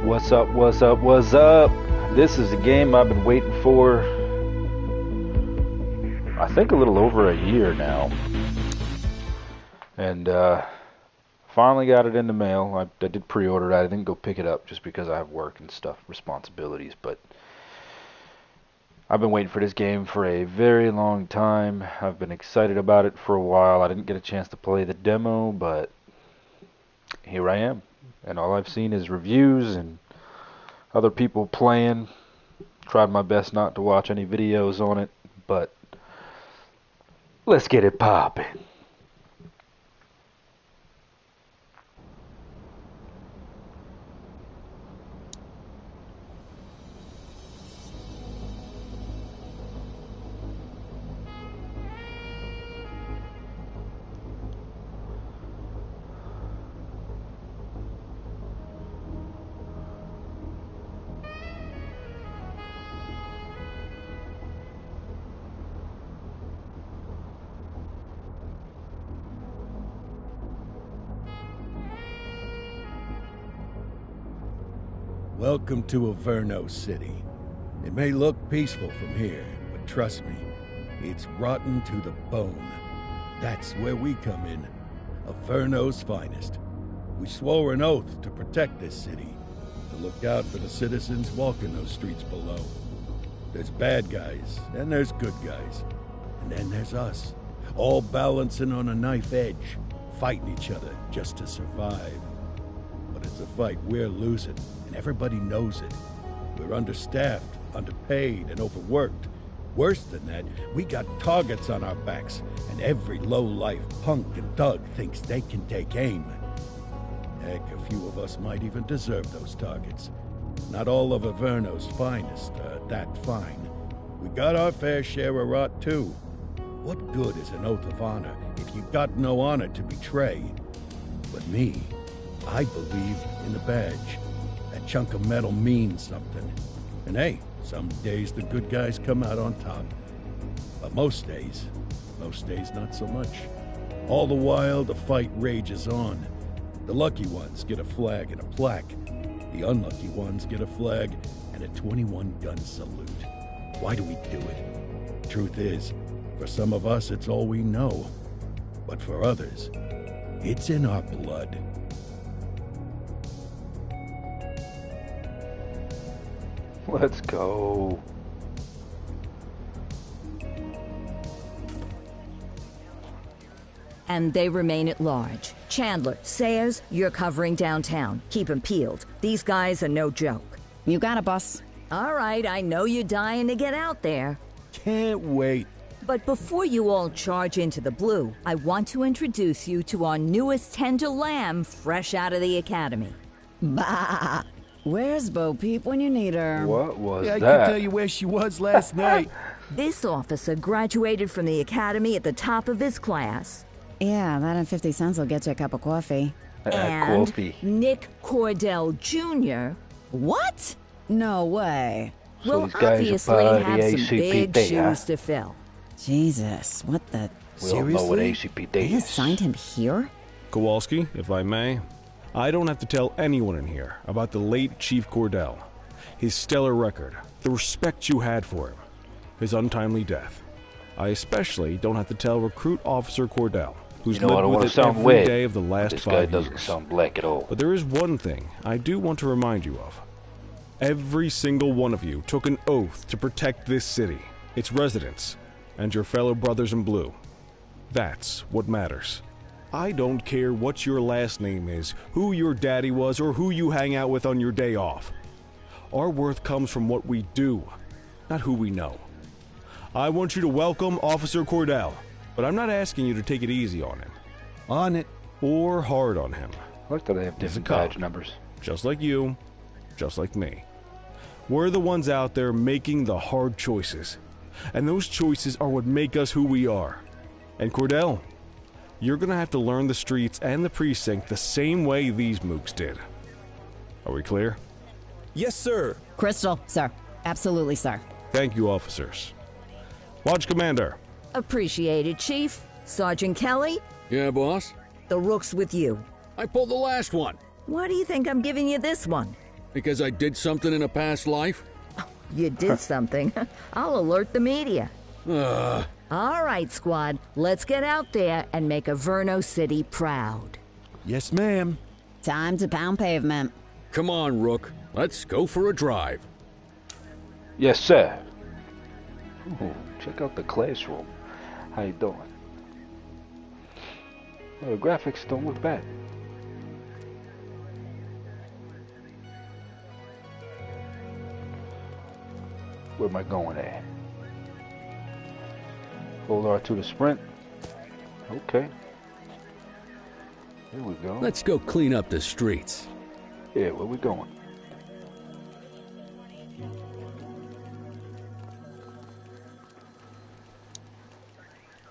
What's up, what's up, what's up? This is a game I've been waiting for, I think a little over a year now. And finally got it in the mail. I did pre-order it. I didn't go pick it up just because I have work and stuff, responsibilities. But I've been waiting for this game for a very long time. I've been excited about it for a while. I didn't get a chance to play the demo, but here I am. And all I've seen is reviews and other people playing. Tried my best not to watch any videos on it, but let's get it popping. Welcome to Averno City. It may look peaceful from here, but trust me, it's rotten to the bone. That's where we come in. Averno's finest. We swore an oath to protect this city, to look out for the citizens walking those streets below. There's bad guys, and there's good guys. And then there's us, all balancing on a knife edge, fighting each other just to survive. But it's a fight we're losing. Everybody knows it. We're understaffed, underpaid, and overworked. Worse than that, we got targets on our backs, and every low-life punk and thug thinks they can take aim. Heck, a few of us might even deserve those targets. Not all of Averno's finest are that fine. We got our fair share of rot, too. What good is an oath of honor if you got no honor to betray? But me, I believe in the badge. That chunk of metal means something. And hey, some days the good guys come out on top. But most days not so much. All the while, the fight rages on. The lucky ones get a flag and a plaque. The unlucky ones get a flag and a 21-gun salute. Why do we do it? Truth is, for some of us, it's all we know. But for others, it's in our blood. Let's go. And they remain at large. Chandler, Sayers, you're covering downtown. Keep 'em peeled. These guys are no joke. You got it, boss. All right, I know you're dying to get out there. Can't wait. But before you all charge into the blue, I want to introduce you to our newest tender lamb fresh out of the academy. Bah! Where's Bo Peep when you need her? What was I that? can tell you where she was last night. This officer graduated from the academy at the top of his class. Yeah, that and 50 cents will get you a cup of coffee. And Coffee. Nick Cordell Jr. What? No way. So will these guys are obviously part of the have some big ACPD, huh? shoes to fill. Jesus, what the... We all know what Seriously? ACPD They is. assigned him here? Kowalski, if I may, I don't have to tell anyone in here about the late Chief Cordell, his stellar record, the respect you had for him, his untimely death. I especially don't have to tell Recruit Officer Cordell, who's You know, I lived don't with want it to sound every weird. day of the last This 5 guy years. doesn't sound black at all. But there is one thing I do want to remind you of. Every single one of you took an oath to protect this city, its residents, and your fellow brothers in blue. That's what matters. I don't care what your last name is, who your daddy was, or who you hang out with on your day off. Our worth comes from what we do, not who we know. I want you to welcome Officer Cordell, but I'm not asking you to take it easy on him. On it. Or hard on him. I like that they have He's a different cop. badge numbers. Just like you, just like me. We're the ones out there making the hard choices. And those choices are what make us who we are. And Cordell, you're gonna have to learn the streets and the precinct the same way these mooks did. Are we clear? Yes, sir. Crystal, sir. Absolutely, sir. Thank you, officers. Watch Commander. Appreciated, Chief. Sergeant Kelly, Yeah, boss? the rook's with you. I pulled the last one. Why do you think I'm giving you this one? Because I did something in a past life? You did something. I'll alert the media. Ugh. All right, squad. Let's get out there and make Averno City proud. Yes, ma'am. Time to pound pavement. Come on, Rook. Let's go for a drive. Yes, sir. Ooh, check out the classroom. How you doing? Well, the graphics don't look bad. Where am I going at? Hold R2 to sprint. Okay. Here we go. Let's go clean up the streets. Yeah, where we going?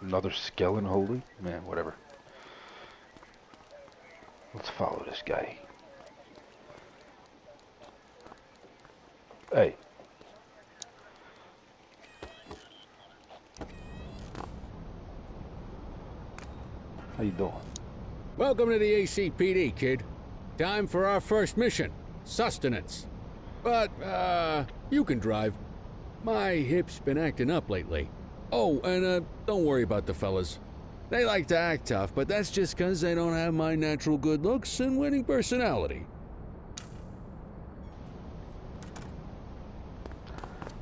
Another skeleton holy? Man, whatever. Let's follow this guy. Hey. How you doing? Welcome to the ACPD, kid. Time for our first mission, sustenance. But, you can drive. My hip's been acting up lately. Oh, and, don't worry about the fellas. They like to act tough, but that's just 'cause they don't have my natural good looks and winning personality.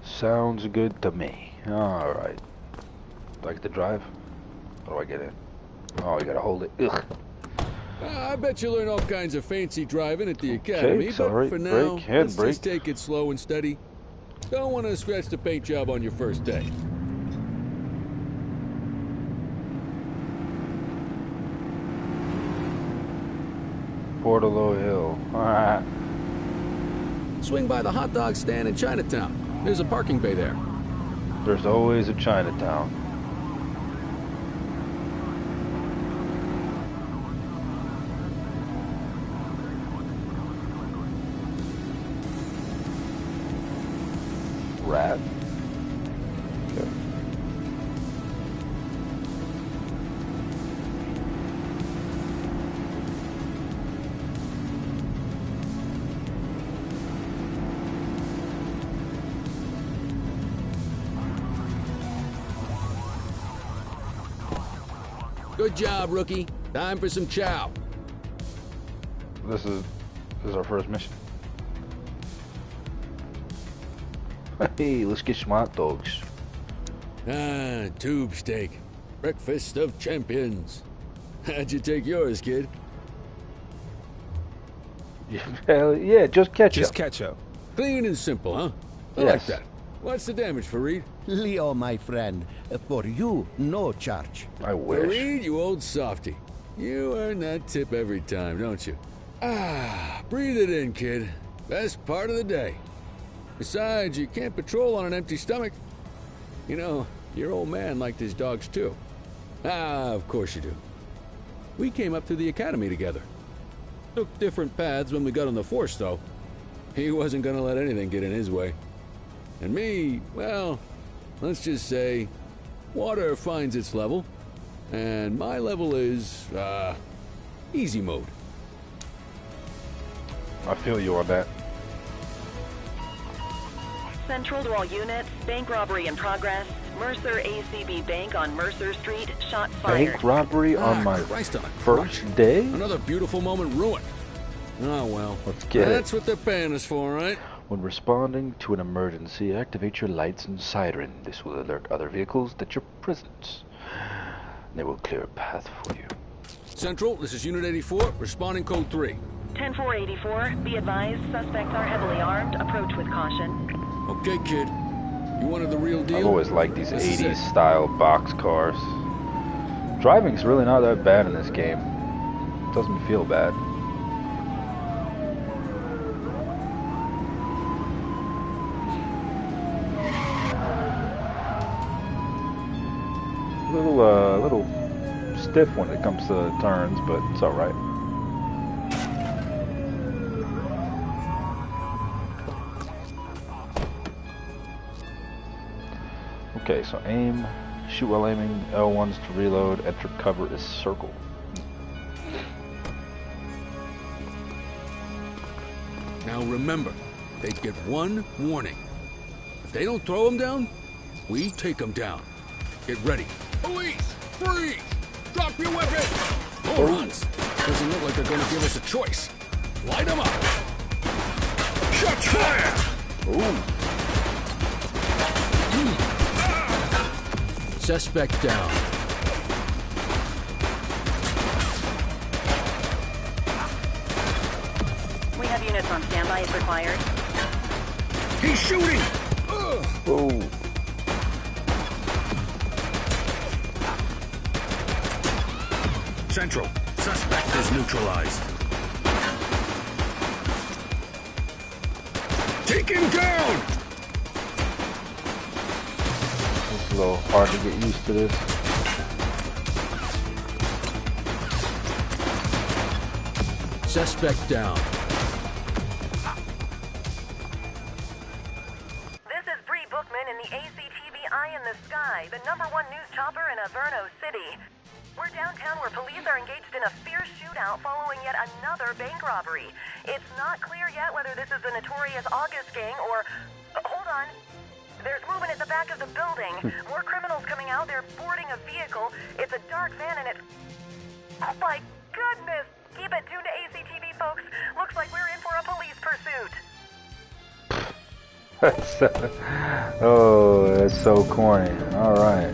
Sounds good to me. Alright. Do I get to drive? How do I get in? Oh, you gotta hold it. Ugh. I bet you learn all kinds of fancy driving at the academy, but sorry. for now, Brake, let's handbrake. just take it slow and steady. Don't want to scratch the paint job on your first day. Portalo Hill. Alright. Swing by the hot dog stand in Chinatown. There's a parking bay there. There's always a Chinatown. Rat. Okay. Good job, rookie. Time for some chow. This is our first mission. Hey, let's get some hot dogs. Ah, tube steak. Breakfast of champions. How'd you take yours, kid? Hell yeah, just ketchup. Just ketchup. Clean and simple, huh? I Yes. like that. What's the damage, Fareed? Leo, my friend, for you, no charge. I wish. Fareed, you old softy. You earn that tip every time, don't you? Ah, breathe it in, kid. Best part of the day. Besides, you can't patrol on an empty stomach. You know, your old man liked his dogs too. Ah, of course you do. We came up to the academy together. Took different paths when we got on the force, though. He wasn't gonna let anything get in his way. And me, well, let's just say, water finds its level, and my level is, easy mode. I feel you on that. Central to all units, bank robbery in progress. Mercer ACB Bank on Mercer Street, shots fired. Bank robbery on my Christ on a first crutch. day? Another beautiful moment ruined. Oh well. Let's get That's it. what they're paying us for, right? When responding to an emergency, activate your lights and siren. This will alert other vehicles that you're present. They will clear a path for you. Central, this is Unit 84, responding code 3. 10-484, be advised, suspects are heavily armed. Approach with caution. Okay, kid. You wanted the real deal? I've always liked these This is 80s it. style box cars. Driving's really not that bad in this game. It doesn't feel bad. Little stiff when it comes to turns, but it's all right. Okay, so aim, shoot while aiming, L1's to reload, enter cover is circle. Now remember, they get one warning. If they don't throw them down, we take them down. Get ready. Police! Freeze! Drop your weapon! Morons! Doesn't look like they're gonna give us a choice. Light them up! Shut fire! Ooh. Suspect down. We have units on standby if required. He's shooting! Oh. Central, suspect is neutralized. Take him down! It's a little hard to get used to this. Suspect down. This is Bree Bookman in the ACTV Eye in the Sky, the #1 news chopper in Averno City. We're downtown where police are engaged in a fierce shootout following yet another bank robbery. It's not clear yet whether this is the notorious August gang or... hold on. There's movement at the back of the building. More criminals coming out. They're boarding a vehicle. It's a dark van and it's... oh my goodness! Keep it tuned to ACTV, folks. Looks like we're in for a police pursuit. Oh, that's so corny. All right.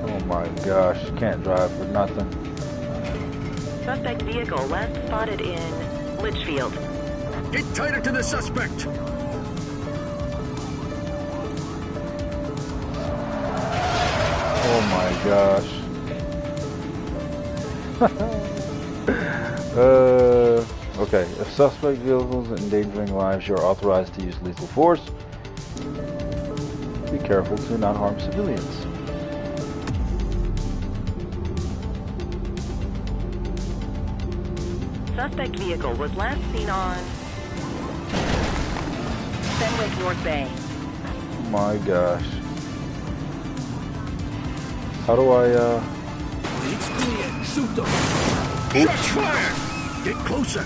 Oh my gosh, can't drive for nothing. Suspect vehicle last spotted in Litchfield. Get tighter to the suspect! Oh my gosh. Okay. If suspect vehicles endangering lives, you are authorized to use lethal force. Be careful to not harm civilians. Suspect vehicle was last seen on Fenwick North Bay. My gosh. How do I, It's clear. Shoot them! Shots fired! Get closer!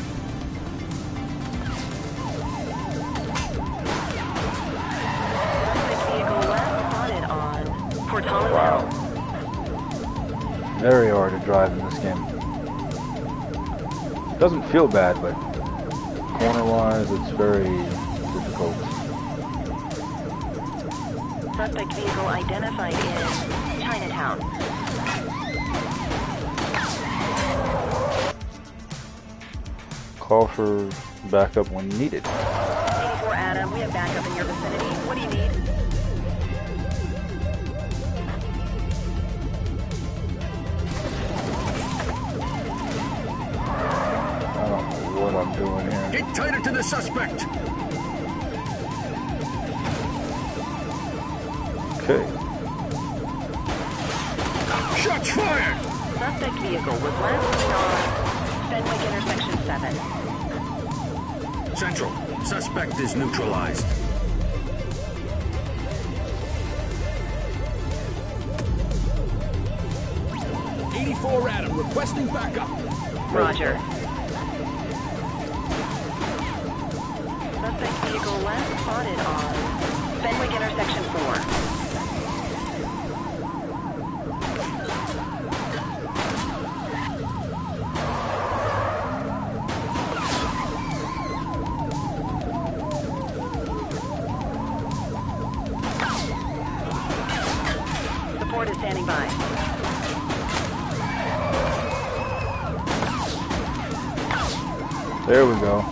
Suspect vehicle last spotted on Portola. wow. Very hard to drive in this game. Doesn't feel bad, but corner-wise, it's very difficult. Suspect vehicle identified in Chinatown. Call for backup when needed. 84 Adam, we have backup in your vicinity. What do you need? I don't know what I'm doing here. Get tighter to the suspect! Okay. Shots fired! Suspect vehicle was last seen on Fenwick Intersection 7. Central, suspect is neutralized. Adam, requesting backup. Roger. Suspect vehicle last spotted on Fenwick Intersection 4. Support is standing by. There we go.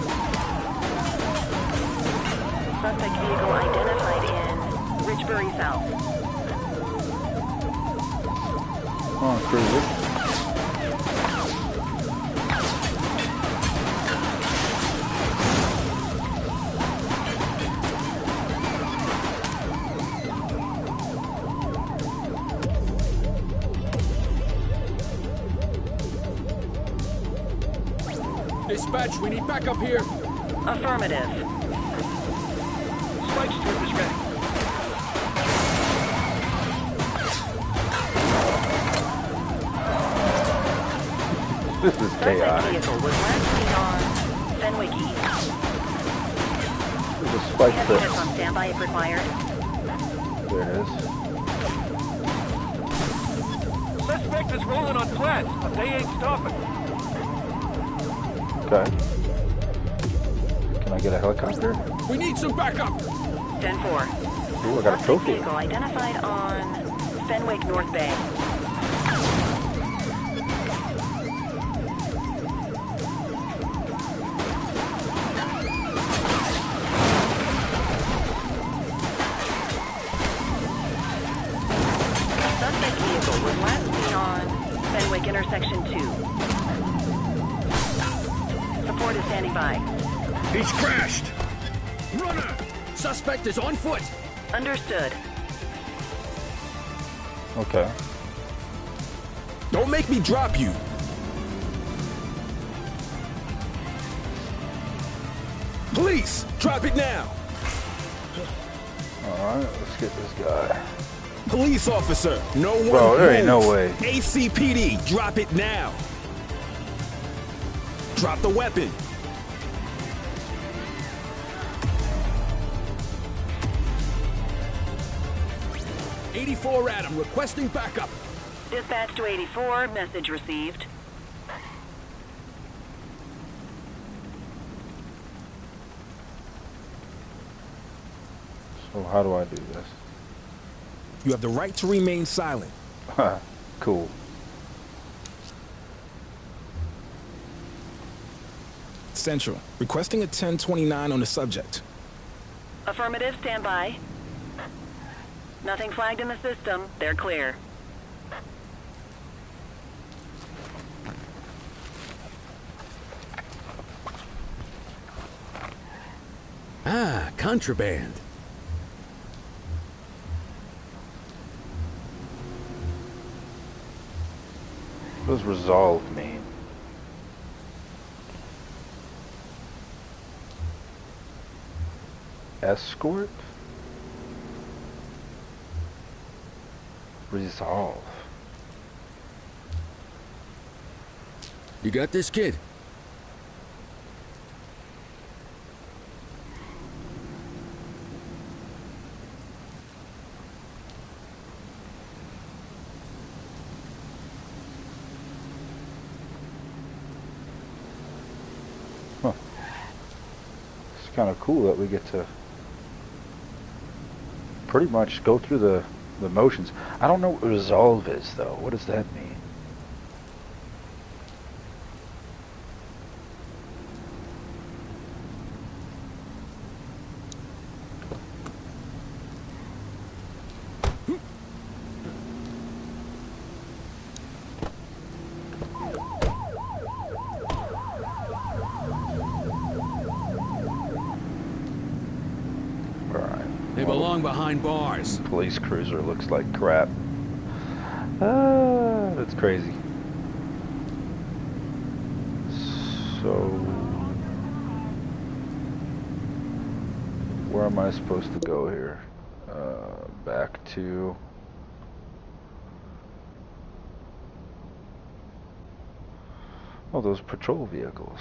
Suspect vehicle identified in Richbury South. Oh, cruiser. Dispatch, we need backup here. Affirmative. Spike strip is ready. This is Suspect chaotic. vehicle was last seen on Fenwick East. There's a We spike have foot. units on standby if required. There it is. Suspect is rolling on flats, but they ain't stopping. Okay. Can I get a helicopter? We need some backup! 10-4. Ooh, I got a trophy. Vehicle identified on Fenwick North Bay. Suspect vehicle was last seen on Fenwick Intersection 2. Support is standing by. He's crashed! Runner! Suspect is on foot! Understood. Okay. Don't make me drop you! Police! Drop it now! Alright, let's get this guy. Police officer, no one Bro, there ain't no moves. way. ACPD, drop it now! Drop the weapon! '84 Adam, requesting backup. Dispatch to 84, message received. So how do I do this? You have the right to remain silent. Cool. Central, requesting a 1029 on the subject. Affirmative, stand by. Nothing flagged in the system. They're clear. Ah, contraband. What does resolve mean? Escort? Resolve. You got this, kid? Huh. It's kind of cool that we get to pretty much go through the motions. I don't know what resolve is, though. What does that mean? They belong behind bars. Police cruiser looks like crap. Ah, that's crazy. So, where am I supposed to go here? Back to... Oh, those patrol vehicles.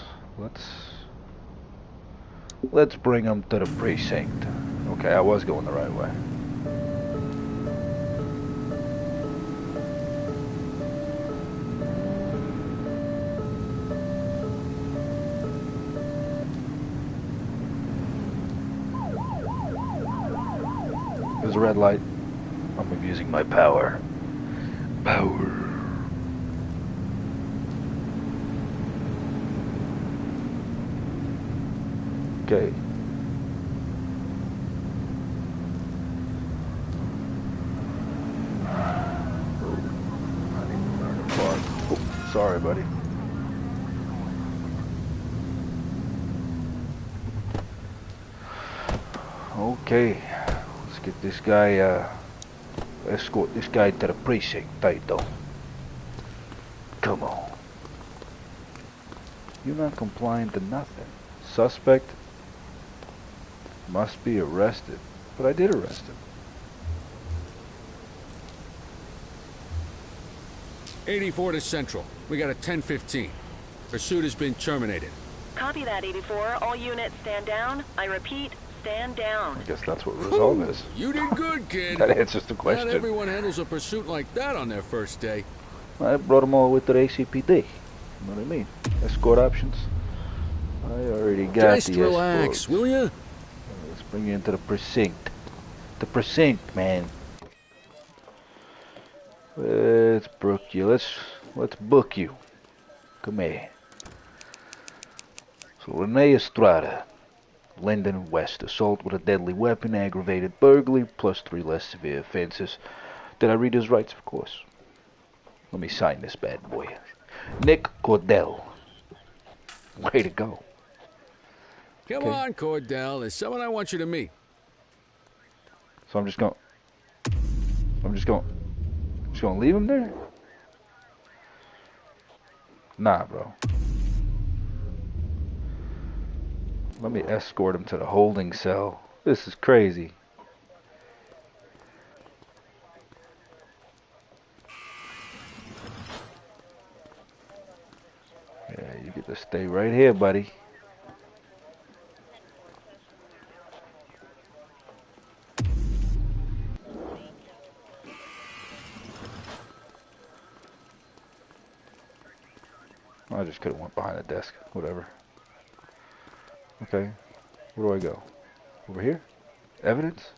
Let's bring them to the precinct. Okay, I was going the right way. There's a red light. I'm abusing my power. Power. Okay. Oh, sorry, buddy. Okay, let's get this guy, escort this guy to the precinct, Taito. Come on. You're not complying to nothing. Suspect must be arrested. But I did arrest him. 84 to Central. We got a 1015. Pursuit has been terminated. Copy that, 84. All units stand down. I repeat, stand down. I guess that's what resolve is. You did good, kid. That answers the question. Not everyone handles a pursuit like that on their first day. I brought them all with the ACPD. You know what I mean? Escort options. I already got Just the relax, escorts. will ya? Let's bring you into the precinct. The precinct, man. Let's book you. Let's book you. Come here. So Renee Estrada, Linden West, assault with a deadly weapon, aggravated burglary, plus 3 less severe offenses. Did I read his rights? Of course. Let me sign this bad boy. Nick Cordell. Way to go. Come on, Cordell. There's someone I want you to meet. So I'm just gonna leave him there? Nah, bro. Let me escort him to the holding cell. This is crazy. Yeah, you get to stay right here, buddy. I just could have went behind the desk. Whatever. Okay. Where do I go? Over here? Evidence?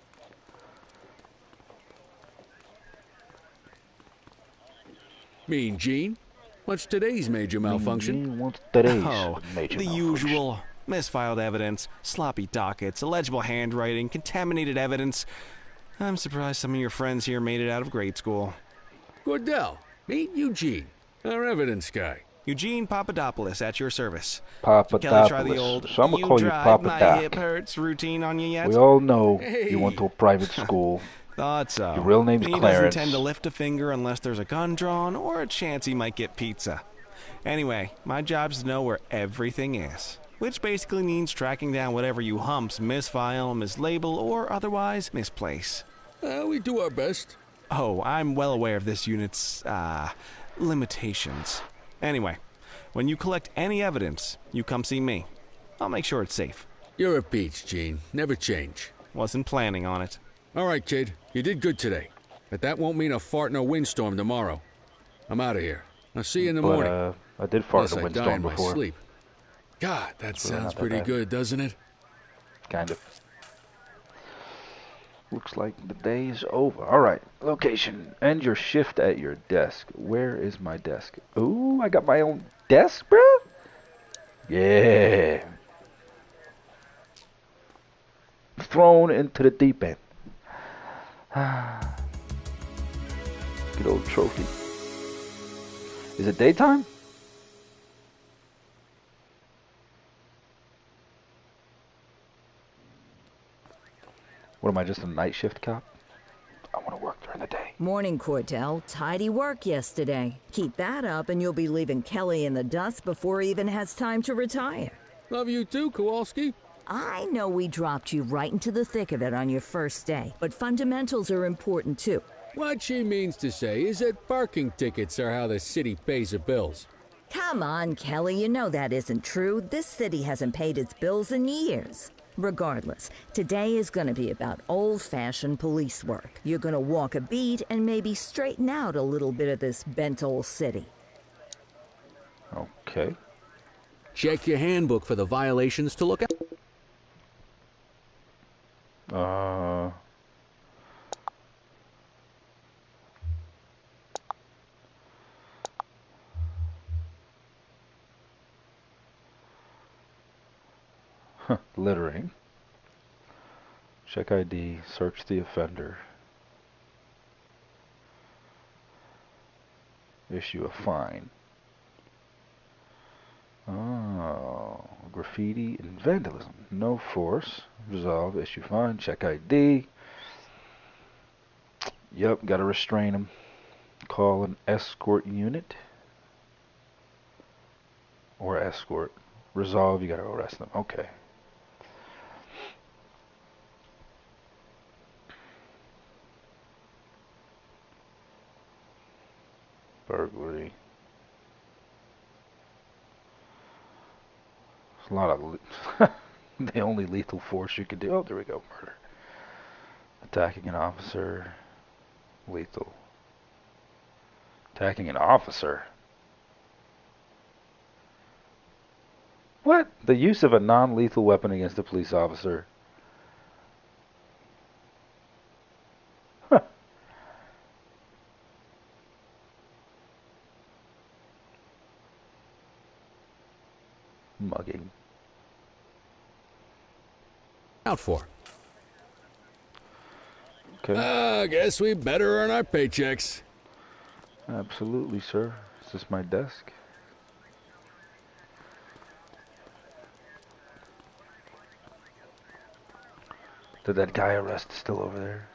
Mean Gene? What's today's major malfunction? What's today's The major malfunction? usual. Misfiled evidence, sloppy dockets, illegible handwriting, contaminated evidence. I'm surprised some of your friends here made it out of grade school. Cordell, meet Eugene, our evidence guy. Eugene Papadopoulos at your service. Papadopoulos. Kelly, try the old So I'm gonna "you call you drive Papa my Doc. hip hurts" routine on you yet? We all know Hey. you went to a private school. Thought so. Your real name's He Clarence. doesn't tend to lift a finger unless there's a gun drawn or a chance he might get pizza. Anyway, my job's to know where everything is, which basically means tracking down whatever you humps misfile, mislabel, or otherwise misplace. We do our best. Oh, I'm well aware of this unit's, limitations. Anyway, when you collect any evidence, you come see me. I'll make sure it's safe. You're a peach, Gene. Never change. Wasn't planning on it. All right, kid. You did good today. But that won't mean a fart in a windstorm tomorrow. I'm out of here. I'll see you in the morning. I did fart in a Unless I die windstorm in my before. sleep. God, that So sounds not that pretty bad. good, doesn't it? Kind of. Looks like the day is over. Alright, location. End your shift at your desk. Where is my desk? Ooh, I got my own desk, bro? Yeah. Thrown into the deep end. Good old trophy. Is it daytime? What am I, just a night shift cop? I want to work during the day. Morning, Cordell. Tidy work yesterday. Keep that up and you'll be leaving Kelly in the dust before he even has time to retire. Love you too, Kowalski. I know we dropped you right into the thick of it on your first day, but fundamentals are important too. What she means to say is that parking tickets are how the city pays the bills. Come on, Kelly, you know that isn't true. This city hasn't paid its bills in years. Regardless, today is going to be about old-fashioned police work. You're going to walk a beat and maybe straighten out a little bit of this bent old city. Okay. Check your handbook for the violations to look at. Littering. Check ID. Search the offender. Issue a fine. Oh, graffiti and vandalism. No force. Resolve. Issue fine. Check ID. Yep, gotta restrain him. Call an escort unit. Or escort. Resolve, you gotta arrest them. Okay. Burglary. A lot of the only lethal force you could do. Oh, there we go. Murder. Attacking an officer. Lethal. Attacking an officer. What? The use of a non-lethal weapon against a police officer. Huh. Mugging. Out for. Okay. I guess we better earn our paychecks. Absolutely, sir. Is this my desk? Did that guy arrest still over there?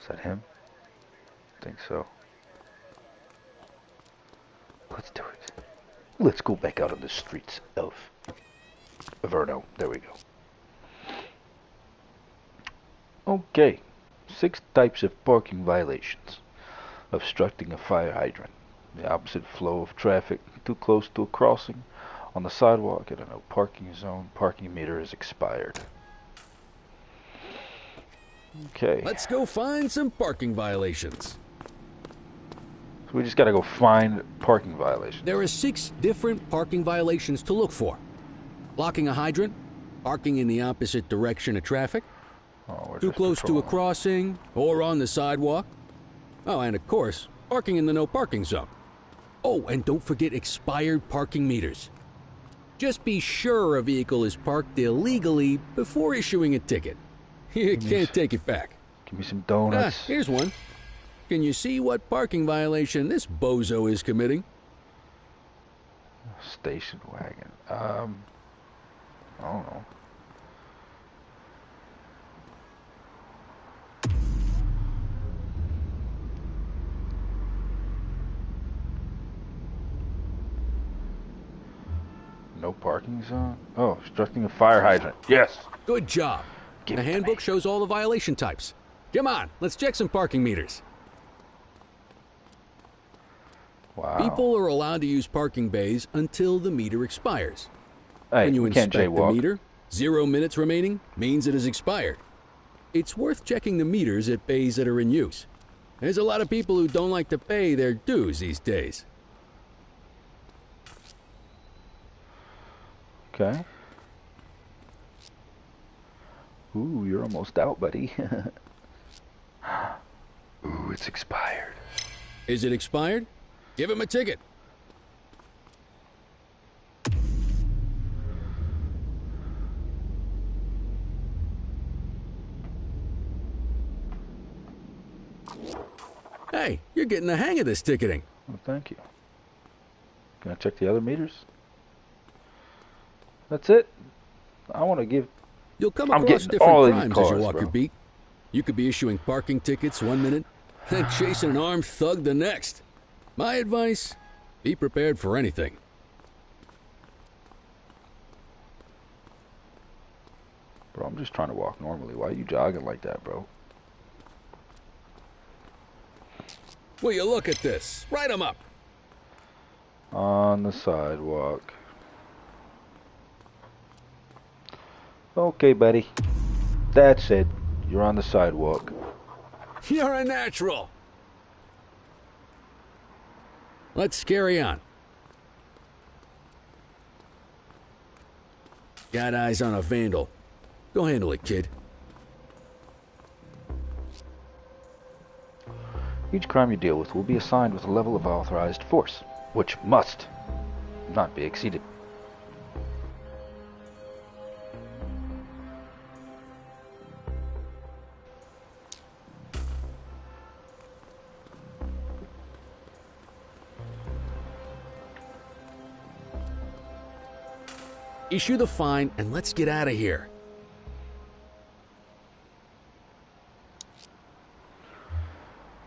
Is that him? I think so. Let's do it. Let's go back out on the streets of Verno. There we go. Okay. 6 types of parking violations. Obstructing a fire hydrant. The opposite flow of traffic. Too close to a crossing. On the sidewalk at a no parking zone. Parking meter is expired. Okay. Let's go find some parking violations. So we just gotta go find parking violations. There are 6 different parking violations to look for. Blocking a hydrant, parking in the opposite direction of traffic, too close to a crossing, or on the sidewalk. Oh, and of course, parking in the no parking zone. Oh, and don't forget expired parking meters. Just be sure a vehicle is parked illegally before issuing a ticket. You can't take it back. Give me some donuts. Here's one. Can you see what parking violation this bozo is committing? Station wagon. I don't know. No parking zone? Oh, obstructing a fire hydrant. Yes. Good job. The handbook shows all the violation types. Come on, let's check some parking meters. Wow. People are allowed to use parking bays until the meter expires. Hey, when you we can't inspect the jaywalk. meter, 0 minutes remaining means it is expired. It's worth checking the meters at bays that are in use. There's a lot of people who don't like to pay their dues these days. Okay. Ooh, you're almost out, buddy. Ooh, it's expired. Is it expired? Give him a ticket. Hey, you're getting the hang of this ticketing. Well, thank you. Can I check the other meters? That's it. I want to give... You'll come I'm across getting all different these crimes as you cars, walk bro. your beat. You could be issuing parking tickets 1 minute, then chasing an armed thug the next. My advice, be prepared for anything. Bro, I'm just trying to walk normally. Why are you jogging like that, bro? Will you look at this? Write 'em up. On the sidewalk. Okay, buddy. That's it. You're on the sidewalk. You're a natural. Let's carry on. Got eyes on a vandal. Go handle it, kid. Each crime you deal with will be assigned with a level of authorized force, which must not be exceeded. Issue the fine and let's get out of here.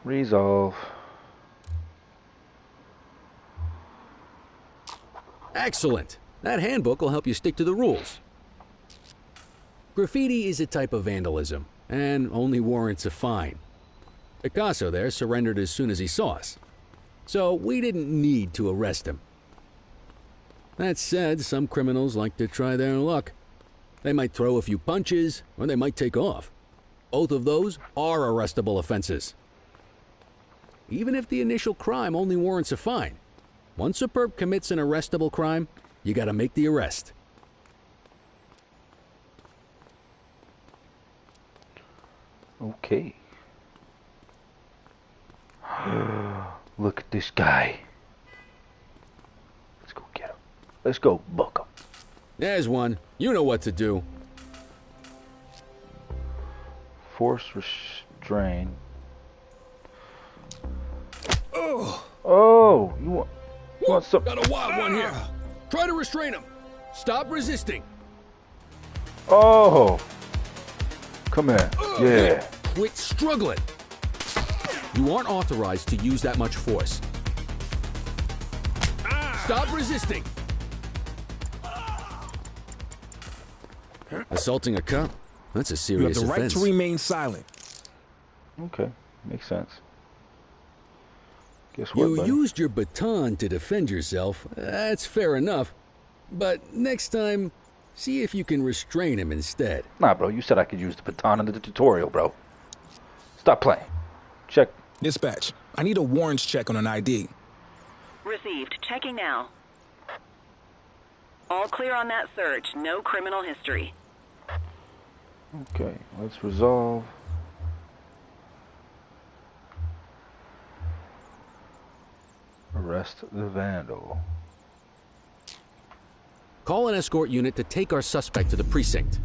Resolve. Excellent. That handbook will help you stick to the rules. Graffiti is a type of vandalism and only warrants a fine. Picasso there surrendered as soon as he saw us, so we didn't need to arrest him. That said, some criminals like to try their luck. They might throw a few punches, or they might take off. Both of those are arrestable offenses. Even if the initial crime only warrants a fine, once a perp commits an arrestable crime, you gotta make the arrest. Okay. Look at this guy. Let's go get him. Let's go book him. There's one. You know what to do. Force restrain. Oh, you want some? Got a wild one here. Try to restrain him. Stop resisting. Oh, come here. Yeah. Quit struggling. You aren't authorized to use that much force. Stop resisting. Assaulting a cop? That's a serious offense. You have the right to remain silent. Okay, makes sense. Guess what, You buddy? used your baton to defend yourself. That's fair enough. But next time, see if you can restrain him instead. Nah, bro, you said I could use the baton in the tutorial, bro. Stop playing. Check. Dispatch, I need a warrants check on an ID. Received. Checking now. All clear on that search. No criminal history. Okay, let's resolve. Arrest the vandal. Call an escort unit to take our suspect to the precinct.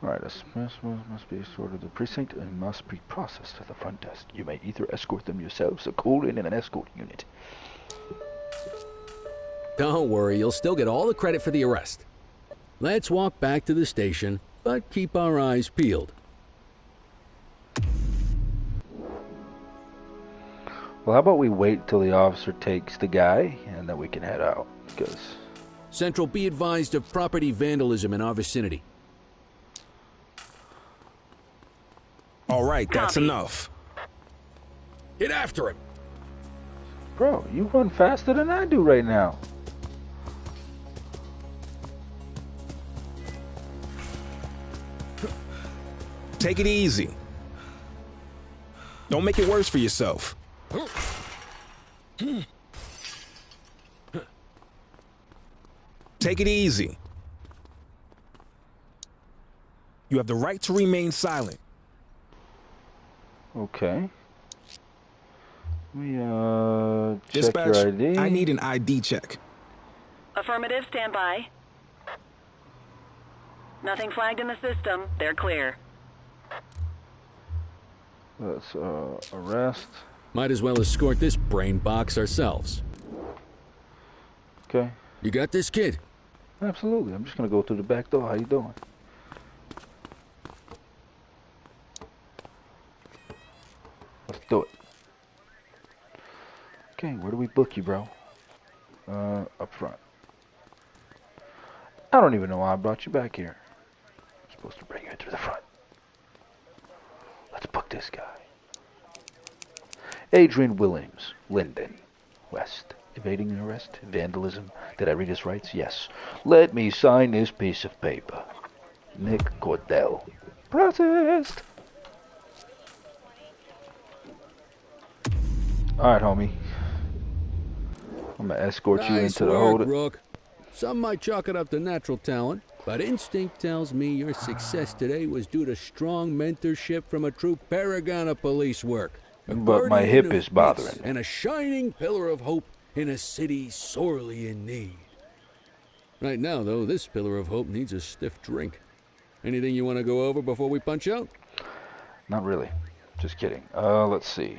Alright, a must be escorted to the precinct and must be processed to the front desk. You may either escort them yourselves or call in an escort unit. Don't worry, you'll still get all the credit for the arrest. Let's walk back to the station, but keep our eyes peeled. Well, how about we wait till the officer takes the guy and then we can head out? Because Central, be advised of property vandalism in our vicinity. All right, that's enough. Get after him. bro, you run faster than I do right now. Take it easy. Don't make it worse for yourself. Take it easy. You have the right to remain silent. Okay. We check Dispatch, your ID. I need an ID check. Affirmative, stand by. Nothing flagged in the system. They're clear. Let's arrest. Might as well escort this brain box ourselves. Okay. You got this, kid? Absolutely. I'm just gonna go through the back door. How you doing? Let's do it. Okay, where do we book you, bro? Up front. I don't even know why I brought you back here. I'm supposed to bring you through the front. Let's book this guy. Adrian Williams, Linden, West. Evading arrest, vandalism. Did I read his rights? Yes. Let me sign this piece of paper. Nick Cordell. Processed. Alright, homie. I'm gonna escort you into the hold. Rook. Some might chalk it up to natural talent, but instinct tells me your success today was due to strong mentorship from a true paragon of police work. But my hip is bothering me. And a shining pillar of hope in a city sorely in need. Right now, though, this pillar of hope needs a stiff drink. Anything you want to go over before we punch out? Not really. Just kidding. Let's see.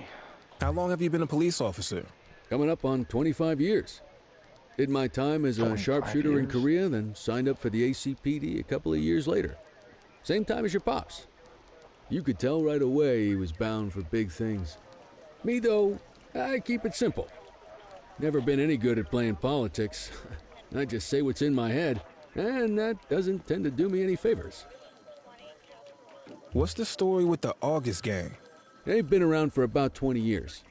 How long have you been a police officer? Coming up on 25 years. Did my time as a sharpshooter in Korea, then signed up for the ACPD a couple of years later. Same time as your pops. You could tell right away he was bound for big things. Me, though, I keep it simple. Never been any good at playing politics. I just say what's in my head, and that doesn't tend to do me any favors. What's the story with the August gang? They've been around for about 20 years.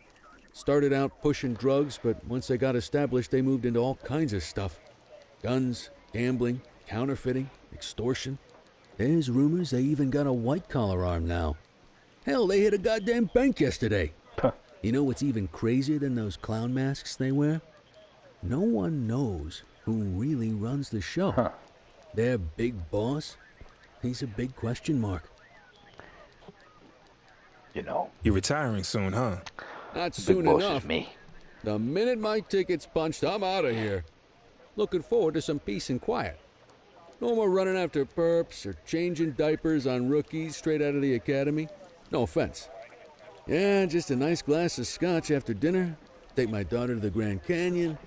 Started out pushing drugs, but once they got established, they moved into all kinds of stuff. Guns, gambling, counterfeiting, extortion. There's rumors they even got a white-collar arm now. Hell, they hit a goddamn bank yesterday. You know what's even crazier than those clown masks they wear? No one knows who really runs the show. Their big boss, he's a big question mark. You know. You're retiring soon, huh? Not The soon big boss enough. is me. The minute my ticket's punched, I'm out of here. Looking forward to some peace and quiet. No more running after perps or changing diapers on rookies straight out of the academy. No offense. Yeah, just a nice glass of scotch after dinner. Take my daughter to the Grand Canyon.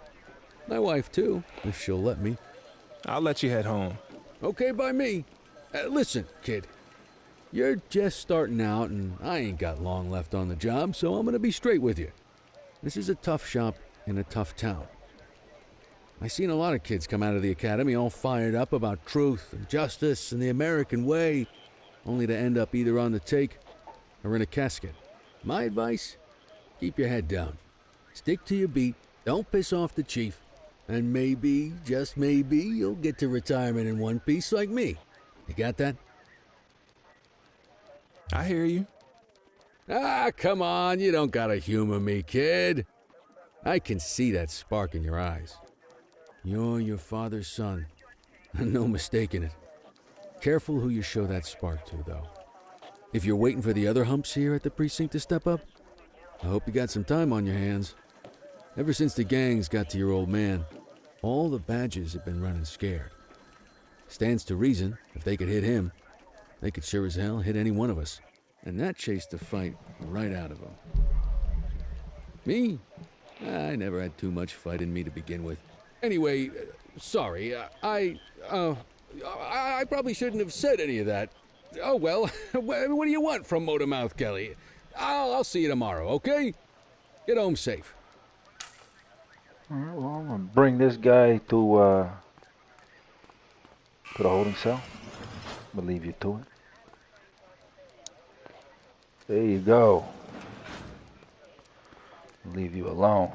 My wife, too, if she'll let me. I'll let you head home. Okay by me. Listen, kid. You're just starting out, and I ain't got long left on the job, so I'm gonna be straight with you. This is a tough shop in a tough town. I seen a lot of kids come out of the academy all fired up about truth and justice and the American way, only to end up either on the take or in a casket. My advice? Keep your head down. Stick to your beat, don't piss off the chief, and maybe, just maybe, you'll get to retirement in one piece like me. You got that? I hear you. Ah, come on, you don't gotta humor me, kid. I can see that spark in your eyes. You're your father's son. No mistaking it. Careful who you show that spark to, though. If you're waiting for the other humps here at the precinct to step up, I hope you got some time on your hands. Ever since the gangs got to your old man, all the badges have been running scared. Stands to reason, if they could hit him, they could sure as hell hit any one of us. And that chased the fight right out of them. Me? I never had too much fight in me to begin with. Anyway, sorry, I probably shouldn't have said any of that. Oh, well, what do you want from Motormouth Kelly? I'll see you tomorrow, okay? Get home safe. All right, well, I'm going to bring this guy to the holding cell. I'm going to leave you to it. There you go. Leave you alone.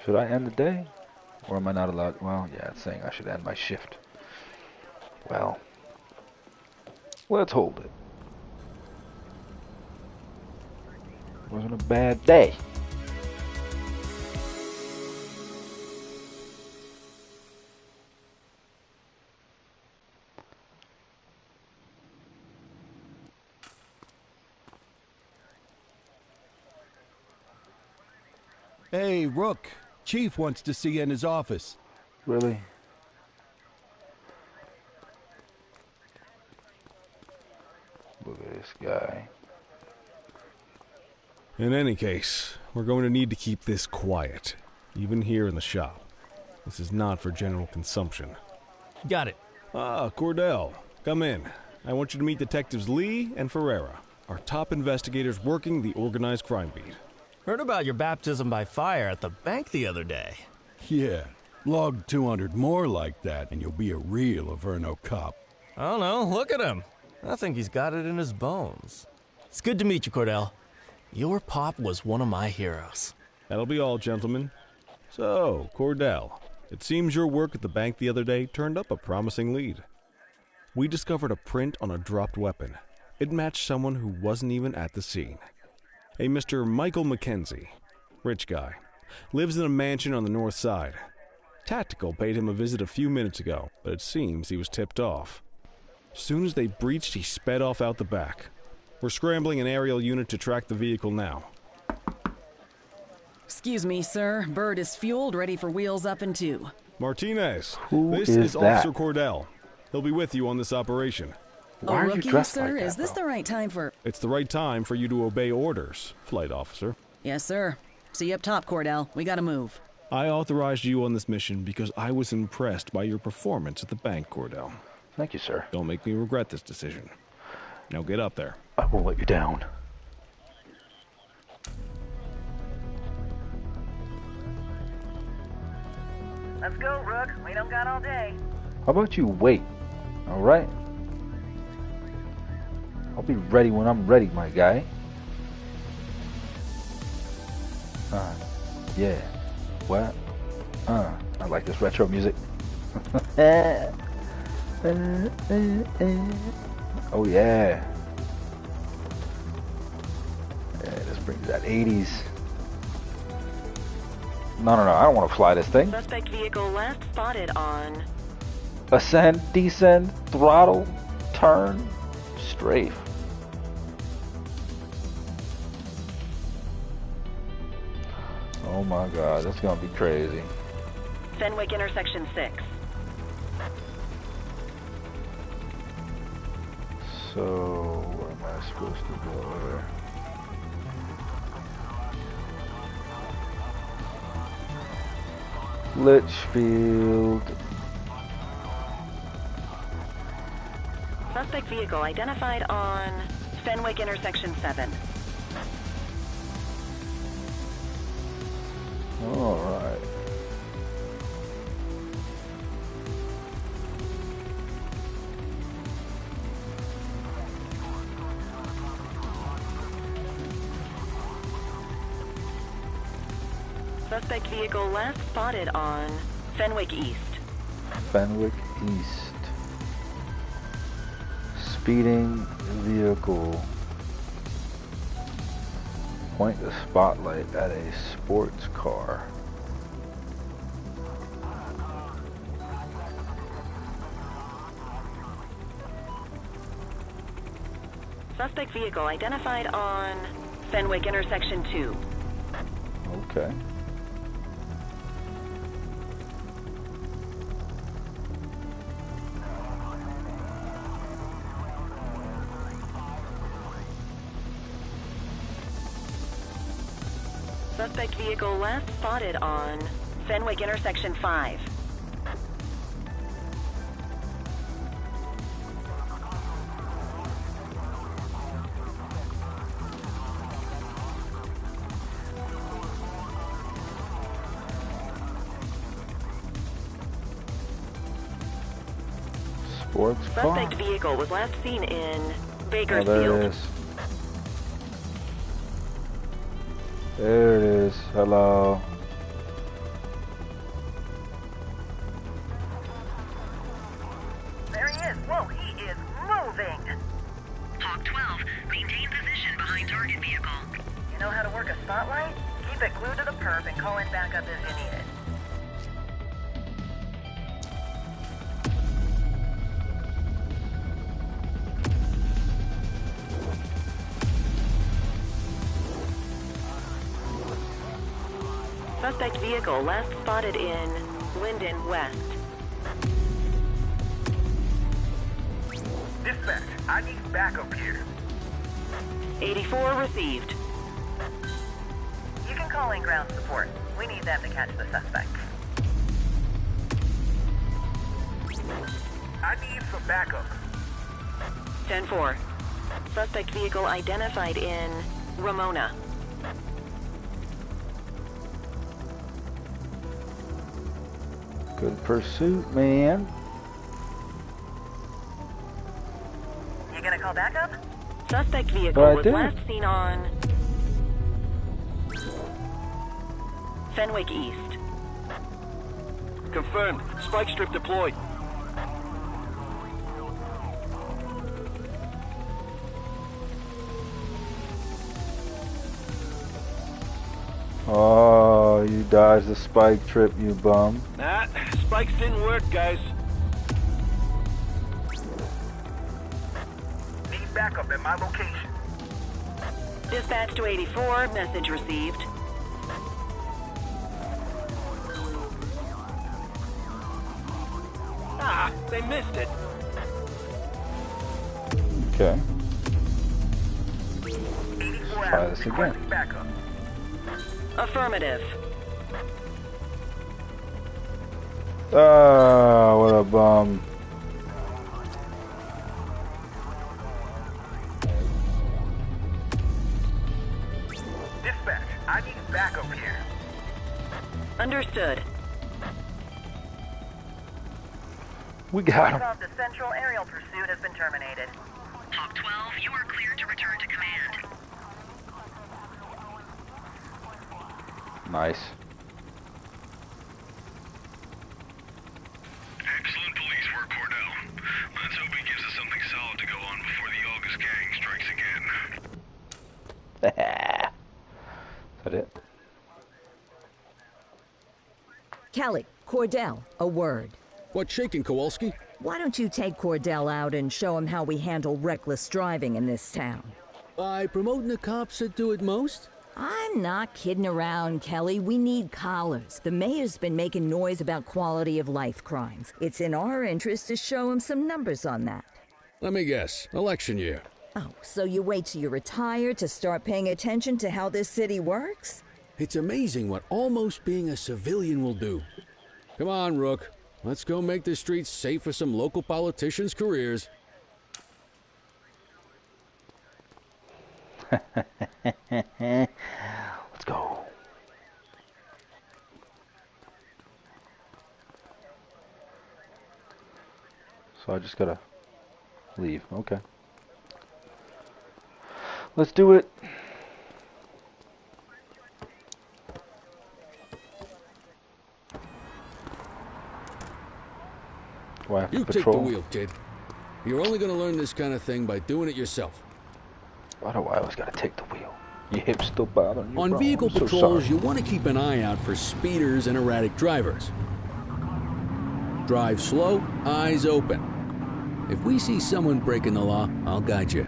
Should I end the day? Or am I not allowed? Well, yeah, it's saying I should end my shift. Well, let's hold it. Wasn't a bad day. Hey, Rook. Chief wants to see you in his office. Really? Look at this guy. In any case, we're going to need to keep this quiet, even here in the shop. This is not for general consumption. Got it. Ah, Cordell, come in. I want you to meet Detectives Lee and Ferreira, our top investigators working the organized crime beat. Heard about your baptism by fire at the bank the other day. Yeah, log 200 more like that and you'll be a real Averno cop. I don't know, look at him. I think he's got it in his bones. It's good to meet you, Cordell. Your pop was one of my heroes. That'll be all, gentlemen. So, Cordell, it seems your work at the bank the other day turned up a promising lead. We discovered a print on a dropped weapon. It matched someone who wasn't even at the scene. A Mr. Michael Mackenzie, rich guy, lives in a mansion on the north side. Tactical paid him a visit a few minutes ago, but it seems he was tipped off. Soon as they breached, he sped off out the back. We're scrambling an aerial unit to track the vehicle now. Excuse me, sir. Bird is fueled, ready for wheels up in 2. Martinez, Who this is that? Officer Cordell. He'll be with you on this operation. Why a are you rookie, dressed sir? like that, Is this bro? the right time for... It's the right time for you to obey orders, flight officer. Yes, sir. See you up top, Cordell. We gotta move. I authorized you on this mission because I was impressed by your performance at the bank, Cordell. Thank you, sir. Don't make me regret this decision. Now get up there. I won't let you down. Let's go, Rook. We don't got all day. How about you wait? All right. I'll be ready when I'm ready, my guy. Yeah. What? I like this retro music. Oh yeah. Yeah, this brings that 80s. No, I don't want to fly this thing. Suspect vehicle last spotted on... Ascend, descend, throttle, turn, strafe. Oh my god, that's gonna be crazy. Fenwick intersection 6. So, where am I supposed to go there? Litchfield. Suspect vehicle identified on Fenwick intersection 7. Alright. Suspect vehicle last spotted on Fenwick East. Fenwick East. Speeding vehicle. Point the spotlight at a sports car. Suspect vehicle identified on Fenwick intersection 2. Okay. Suspect vehicle last spotted on Fenwick intersection 5. Sports car. Suspect vehicle was last seen in Oh, Bakersfield. there it is. There it is. Hello. There he is. Whoa, he is moving. Hawk 12, maintain position behind target vehicle. You know how to work a spotlight? Keep it glued to the perp and call in backup if you need it. Suspect vehicle last spotted in Linden West. Dispatch, I need backup here. 84 received. You can call in ground support. We need them to catch the suspect. I need some backup. 10-4. Suspect vehicle identified in Ramona. Good pursuit, man. You gonna call backup? Suspect vehicle Right was there. last seen on Fenwick East. Confirmed. Spike strip deployed. Oh, you dodged the spike trip, you bum. Nah, spikes didn't work, guys. Need backup at my location. Dispatch to 84, message received. Ah, they missed it. Okay. 84 Try this again. requesting backup. Affirmative. Ah, what a bum. Dispatch, I need backup here. Understood. We got him. The central aerial pursuit has been terminated. Hawk 12, you are cleared to return to command. Nice. Excellent police work, Cordell. Let's hope he gives us something solid to go on before the August gang strikes again. Is that it? Kelly, Cordell, a word. What's shaking, Kowalski? Why don't you take Cordell out and show him how we handle reckless driving in this town? By promoting the cops that do it most? I'm not kidding around, Kelly. We need collars. The mayor's been making noise about quality of life crimes. It's in our interest to show him some numbers on that. Let me guess. Election year. Oh, so you wait till you're retired to start paying attention to how this city works? It's amazing what almost being a civilian will do. Come on, Rook. Let's go make the streets safe for some local politicians' careers. Let's go. So I just gotta leave. Okay. Let's do it. Do I have to You patrol? take the wheel, kid. You're only gonna learn this kind of thing by doing it yourself. Why do I always gotta take the wheel? Your hips still bothering you, On bro? vehicle I'm so patrols, sorry. you want to keep an eye out for speeders and erratic drivers. Drive slow, eyes open. If we see someone breaking the law, I'll guide you.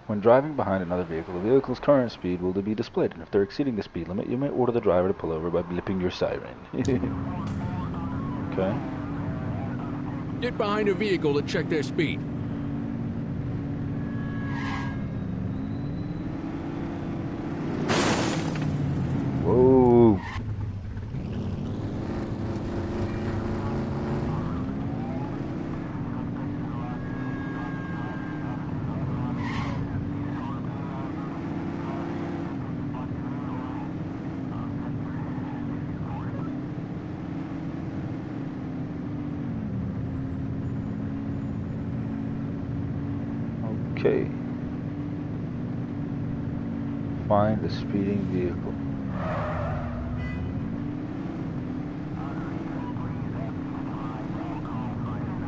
When driving behind another vehicle, the vehicle's current speed will be displayed, and if they're exceeding the speed limit, you may order the driver to pull over by blipping your siren. Okay. Get behind a vehicle to check their speed. Whoa. Okay. Find a speeding vehicle.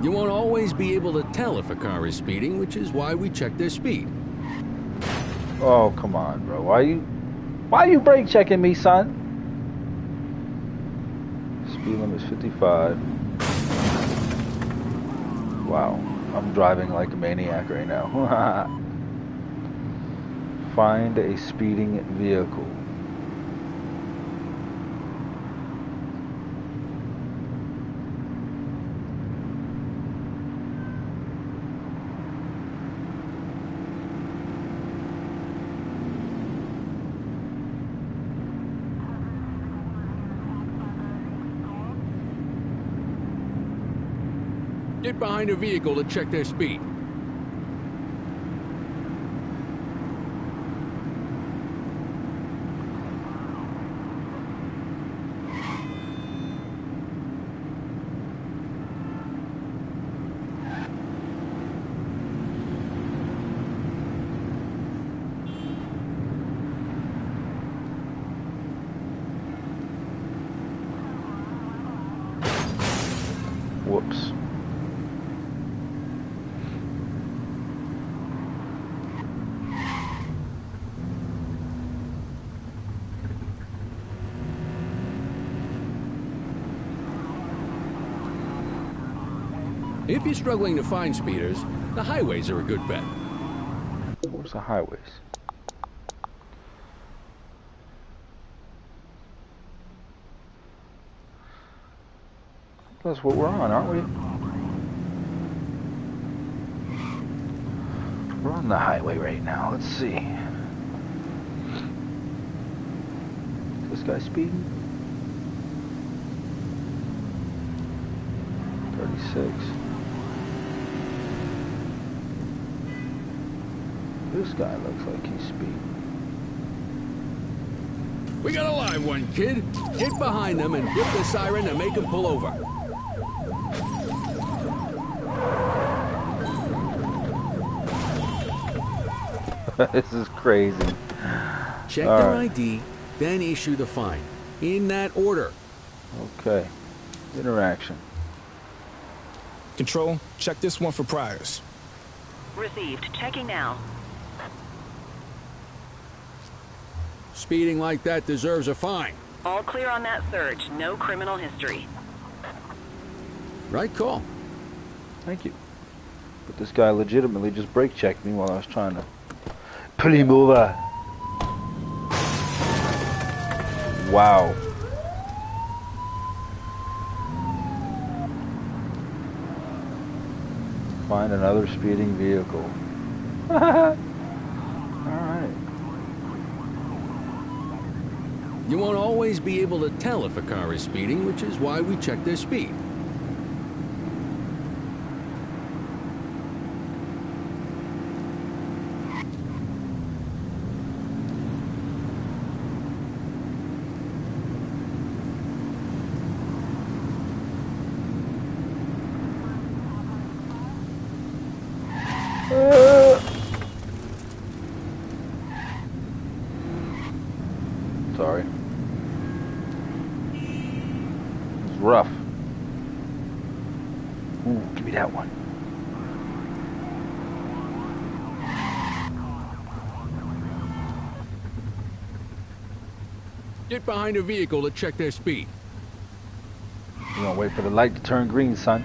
You won't always be able to tell if a car is speeding, which is why we check their speed. Oh, come on, bro. Why you brake checking me, son? Speed limit is 55. Wow. I'm driving like a maniac right now. Find a speeding vehicle. Get behind a vehicle to check their speed. Whoops. If you're struggling to find speeders, the highways are a good bet. Where's the highways? That's what we're on, aren't we? We're on the highway right now. Let's see. Is this guy speeding? 36. This guy looks like he's speeding. We got a live one, kid. Get behind them and whip the siren to make them pull over. This is crazy. Check All their right. ID, then issue the fine. In that order. Okay. Interaction. Control, check this one for priors. Received. Checking now. Speeding like that deserves a fine. All clear on that search. No criminal history. Right call. Thank you. But this guy legitimately just brake checked me while I was trying to pull him over. Wow. Find another speeding vehicle. Alright. You won't always be able to tell if a car is speeding, which is why we check their speed. Sorry. It's rough. Ooh, give me that one. Get behind a vehicle to check their speed. You're gonna wait for the light to turn green, son.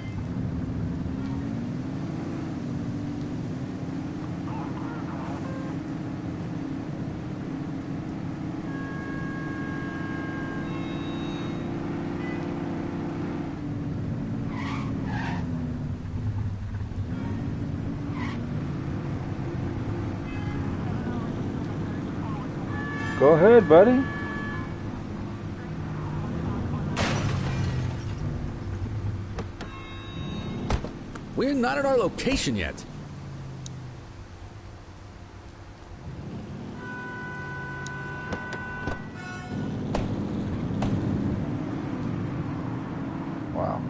Go ahead, buddy. We're not at our location yet. Wow.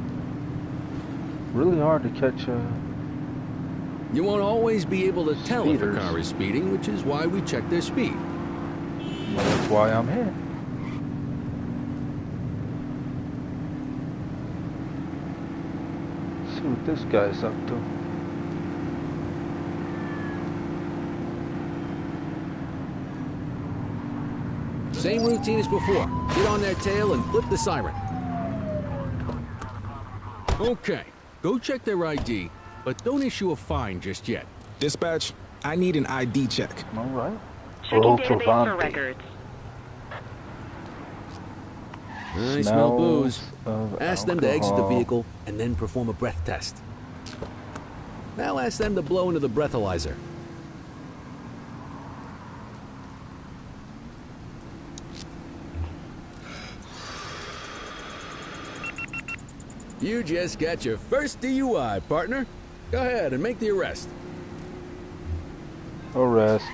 Really hard to catch You won't always be able to tell if a speeders. car is speeding, which is why we check their speed. Well, that's why I'm here. See what this guy's up to. Same routine as before. Get on their tail and flip the siren. Okay, go check their ID, but don't issue a fine just yet. Dispatch, I need an ID check. All right. Checking database for records. I smell booze. of Ask them to exit the alcohol. vehicle and then perform a breath test. Now ask them to blow into the breathalyzer. You just got your first DUI, partner. Go ahead and make the arrest. Arrest.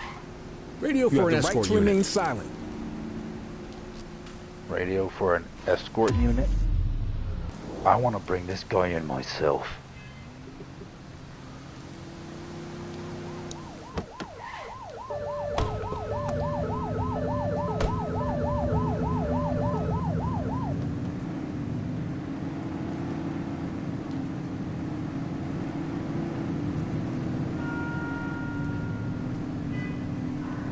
Radio You for an have the right escort to unit. remain silent. Radio for an escort unit. I want to bring this guy in myself.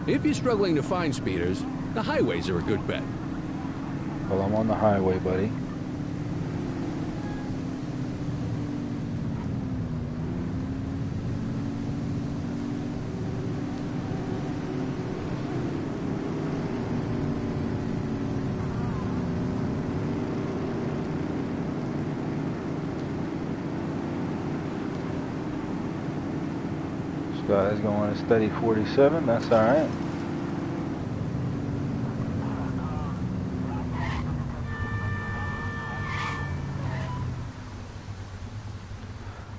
If you're struggling to find speeders, the highways are a good bet. Well, I'm on the highway, buddy. This guy's going a steady 47. That's all right.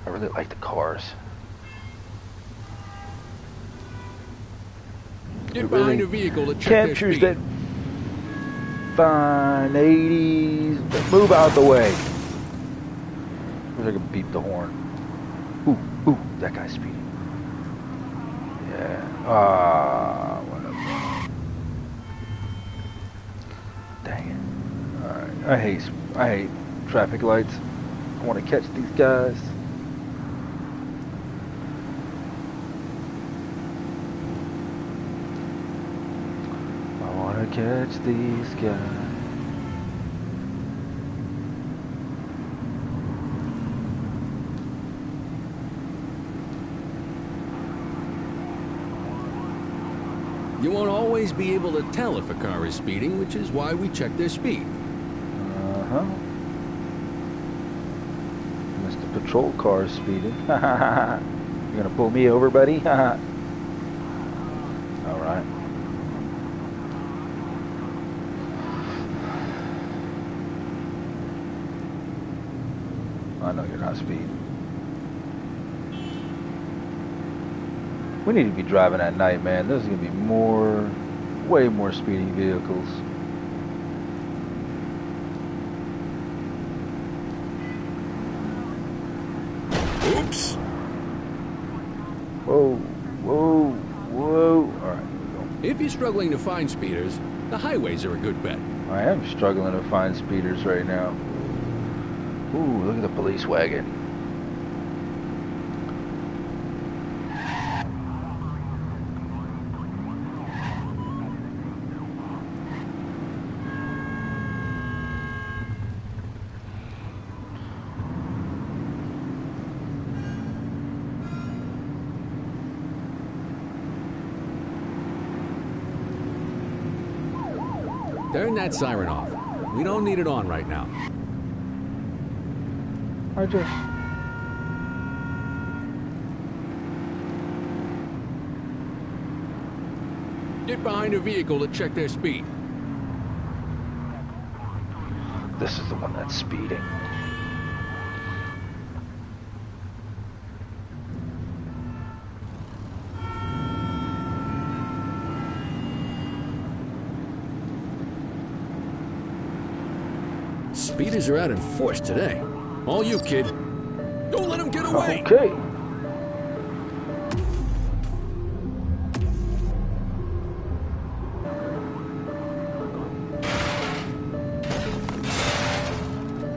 I really like the cars. Get It behind really a vehicle to check their captures speed. that fine 80s. Move out the way. Wish I could beep the horn. Ooh, that guy's speeding. Yeah. Whatever. Dang it. Alright. I hate traffic lights. I want to catch these guys. I want to catch these guys. You won't always be able to tell if a car is speeding, which is why we check their speed. Uh-huh. Mr. Patrol car is speeding. You gonna pull me over, buddy? Alright. I know you're not speeding. We need to be driving at night, man. There's gonna be way more speeding vehicles. Oops. Whoa, whoa, whoa. Alright, here we go. If you're struggling to find speeders, the highways are a good bet. I am struggling to find speeders right now. Ooh, look at the police wagon. Turn that siren off. We don't need it on right now. I just... Get behind a vehicle to check their speed. This is the one that's speeding. Speeders are out in force today. All you, kid. Don't let him get away. Okay.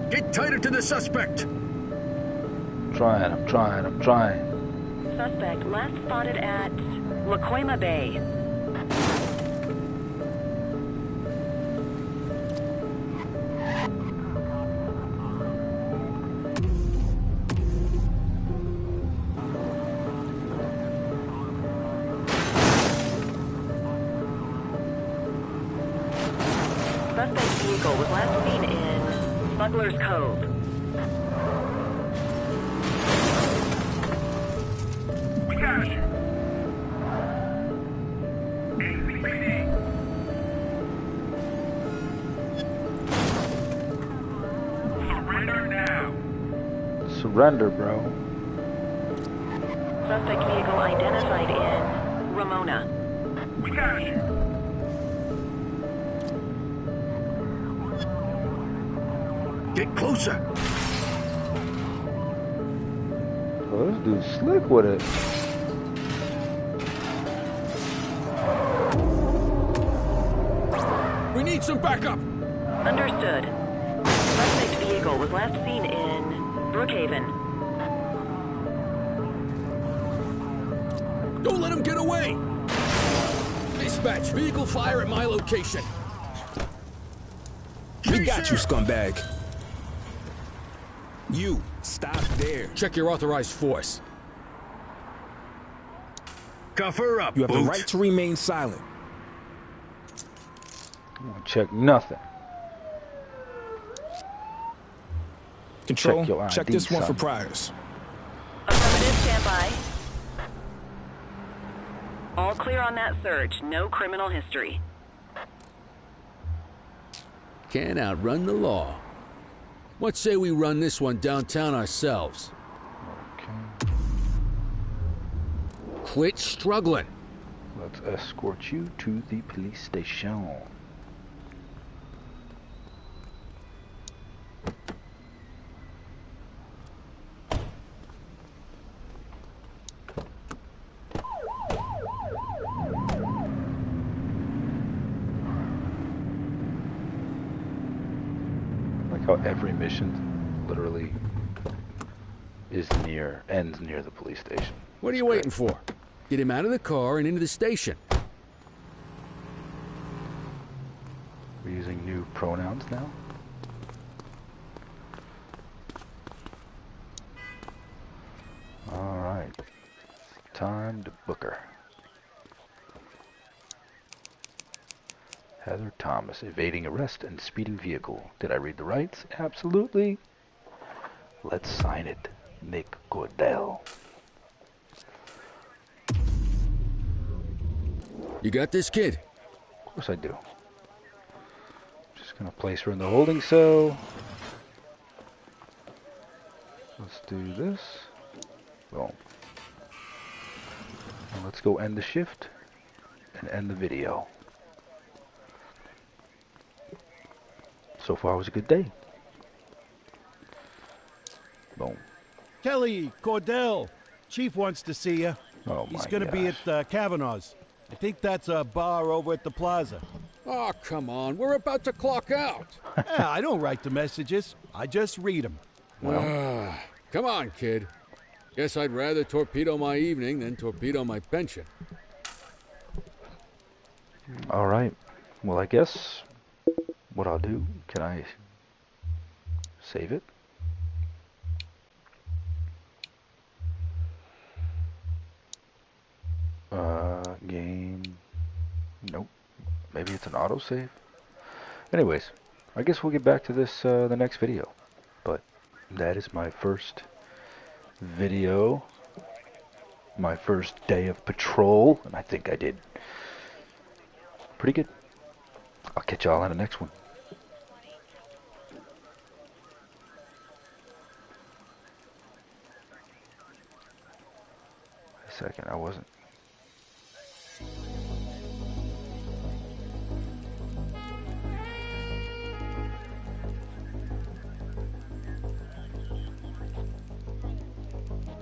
Get tighter to the suspect. I'm trying. Suspect last spotted at Lacoima Bay. Suspect's vehicle was last seen in Smuggler's Cove. We got you. ACPD. Surrender now. Surrender, bro. Suspect vehicle identified in Ramona. We got you. Get closer. Oh, this dude's slick with it. We need some backup. Understood. Suspect vehicle was last seen in Brookhaven. Don't let him get away. Dispatch, vehicle fire at my location. We got you, scumbag. You, stop there. Check your authorized force. Cuff her up, You have the boot. right to remain silent. I won't check nothing. Control, Check your check ID, this one for son. priors. Affirmative, stand by. All clear on that search. No criminal history. Can't outrun the law. What say we run this one downtown ourselves? Okay. Quit struggling. Let's escort you to the police station. like how every mission literally ends near the police station. What are you waiting for? Get him out of the car and into the station. We're using new pronouns now. Alright. Time to book her. Heather Thomas, evading arrest and speeding vehicle. Did I read the rights? Absolutely. Let's sign it. Nick Cordell. You got this, kid? Of course I do. Just gonna place her in the holding cell. Let's do this. Boom. And let's go end the shift and end the video. So far, it was a good day. Boom. Kelly, Cordell, Chief wants to see you. Oh, He's my going to be gosh. at Kavanaugh's. I think that's a bar over at the plaza. Oh, come on. We're about to clock out. Yeah, I don't write the messages. I just read them. Come on, kid. Guess I'd rather torpedo my evening than torpedo my pension. All right. Well, I guess what I'll do, can I save it? Game. Nope. Maybe it's an autosave. Anyways, I guess we'll get back to this the next video. But that is my first video. My first day of patrol. And I think I did pretty good. I'll catch y'all in the next one. Wait a second, I wasn't